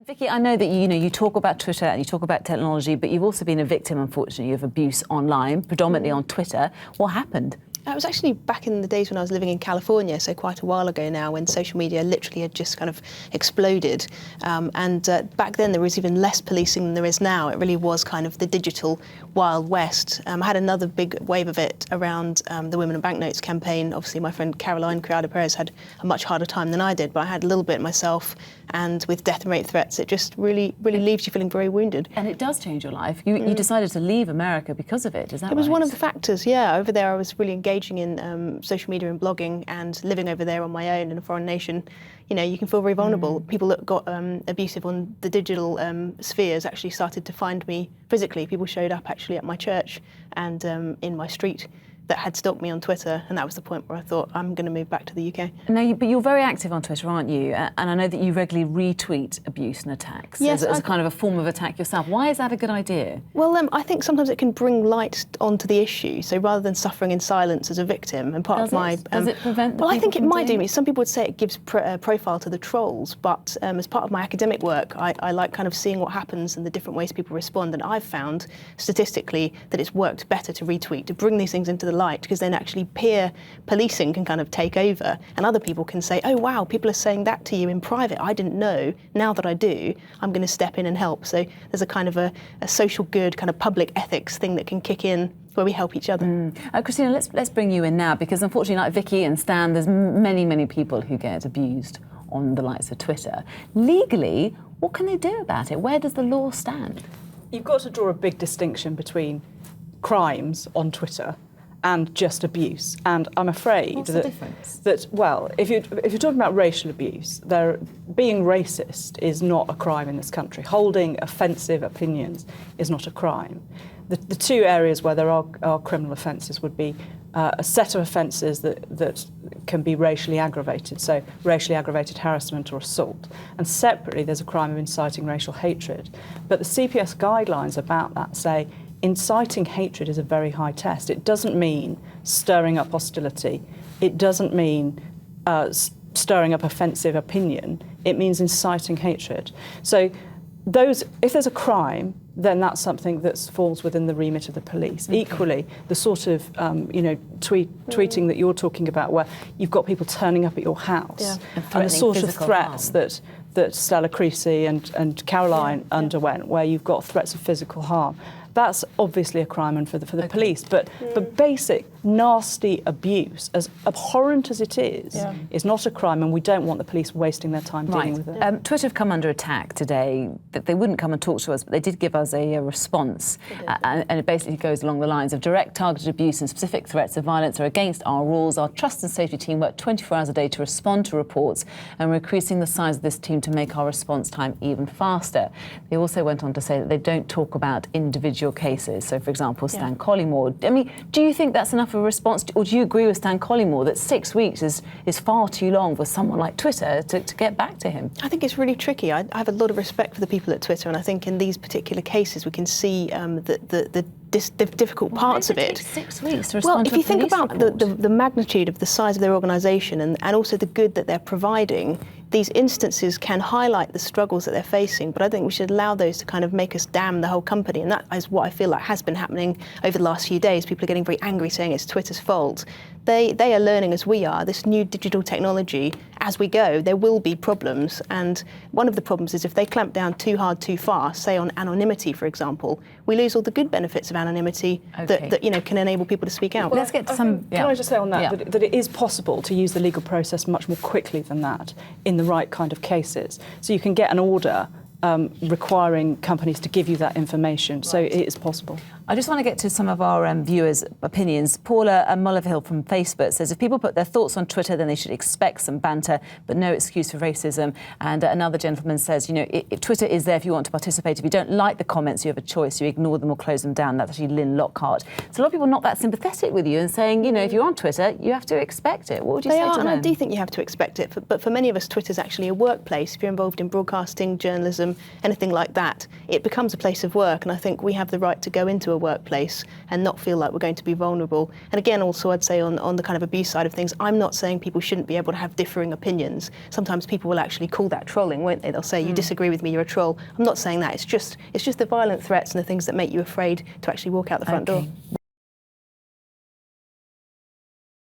Vicky, I know that you talk about Twitter and you talk about technology, but you've also been a victim, unfortunately, of abuse online, predominantly on Twitter. What happened? It was actually back in the days when I was living in California, so quite a while ago now, when social media literally had just kind of exploded. Back then there was even less policing than there is now. It really was kind of the digital Wild West. I had another big wave of it around the Women and Banknotes campaign. Obviously my friend Caroline Criado-Perez had a much harder time than I did, but I had a little bit myself, and with death and rape threats, it just really leaves you feeling very wounded. And it does change your life. You decided to leave America because of it, is that right? It was one of the factors, yeah. Over there I was really engaging in social media and blogging, and living over there on my own in a foreign nation, you can feel very vulnerable. People that got abusive on the digital spheres actually started to find me physically. People showed up actually at my church and in my street that had stalked me on Twitter, and that was the point where I thought, I'm going to move back to the UK. No, but you're very active on Twitter, aren't you? And I know that you regularly retweet abuse and attacks yes, as a kind of a form of attack yourself. Why is that a good idea? Well, I think sometimes it can bring light onto the issue. So rather than suffering in silence as a victim, and part of my... Does it prevent the Well, I think it might do doing me. Some people would say it gives profile to the trolls, but as part of my academic work, I like kind of seeing what happens and the different ways people respond. And I've found statistically that it's worked better to retweet, to bring these things into the light, because then actually peer policing can kind of take over, and other people can say, oh wow, people are saying that to you in private, I didn't know, now that I do, I'm going to step in and help. So there's a kind of a social good, kind of public ethics thing that can kick in where we help each other. Christina, let's bring you in now, because unfortunately, like Vicky and Stan, there's many people who get abused on the likes of Twitter. Legally, what can they do about it? Where does the law stand? You've got to draw a big distinction between crimes on Twitter and just abuse, and I'm afraid What's the difference? Well, if you're talking about racial abuse, being racist is not a crime in this country. Holding offensive opinions is not a crime. The two areas where there are criminal offences would be a set of offences that can be racially aggravated, so racially aggravated harassment or assault, and separately there's a crime of inciting racial hatred. But the CPS guidelines about that say inciting hatred is a very high test. It doesn't mean stirring up hostility. It doesn't mean stirring up offensive opinion. It means inciting hatred. So if there's a crime, then that's something that falls within the remit of the police. Okay. Equally, the sort of tweeting that you're talking about, where you've got people turning up at your house, and the sort of threats that Stella Creasy and Caroline underwent, where you've got threats of physical harm. That's obviously a crime for the police, but basic nasty abuse, as abhorrent as it is not a crime, and we don't want the police wasting their time dealing with it. Twitter have come under attack today. They wouldn't come and talk to us, but they did give us a response, and it basically goes along the lines of direct targeted abuse and specific threats of violence are against our rules. Our trust and safety team work 24 hours a day to respond to reports, and we're increasing the size of this team to make our response time even faster. They also went on to say that they don't talk about individual cases. So, for example, Stan Collymore. I mean, do you think that's enough of a response, or do you agree with Stan Collymore that 6 weeks is far too long for someone like Twitter to get back to him? I think it's really tricky. I have a lot of respect for the people at Twitter, and I think in these particular cases we can see the difficult parts of it. 6 weeks to respond to a if you think police about report? the magnitude of the size of their organisation and also the good that they're providing, these instances can highlight the struggles that they're facing, but I think we should allow those to kind of make us damn the whole company, and that is what I feel like has been happening over the last few days. People are getting very angry, saying it's Twitter's fault. They are learning, as we are, this new digital technology. As we go, there will be problems, and one of the problems is if they clamp down too hard, too fast, say on anonymity, for example, we lose all the good benefits of anonymity that can enable people to speak out. Well, let's get to some... Can I just say on that, that it is possible to use the legal process much more quickly than that in the right kind of cases. So you can get an order requiring companies to give you that information. Right. So it is possible. I just want to get to some of our viewers' opinions. Paula Mulliverhill from Facebook says, if people put their thoughts on Twitter, then they should expect some banter, but no excuse for racism. And another gentleman says, if Twitter is there if you want to participate. If you don't like the comments, you have a choice. You ignore them or close them down. That's actually Lynn Lockhart. So a lot of people are not that sympathetic with you and saying, if you're on Twitter, you have to expect it. What would you say to them? And I do think you have to expect it. But for many of us, Twitter's actually a workplace. If you're involved in broadcasting, journalism, racism, anything like that, it becomes a place of work. And I think we have the right to go into a workplace and not feel like we're going to be vulnerable. And again, also I'd say on the kind of abuse side of things, I'm not saying people shouldn't be able to have differing opinions. Sometimes people will actually call that trolling, won't they? They'll say, you disagree with me, you're a troll. I'm not saying that. It's just the violent threats and the things that make you afraid to actually walk out the front door.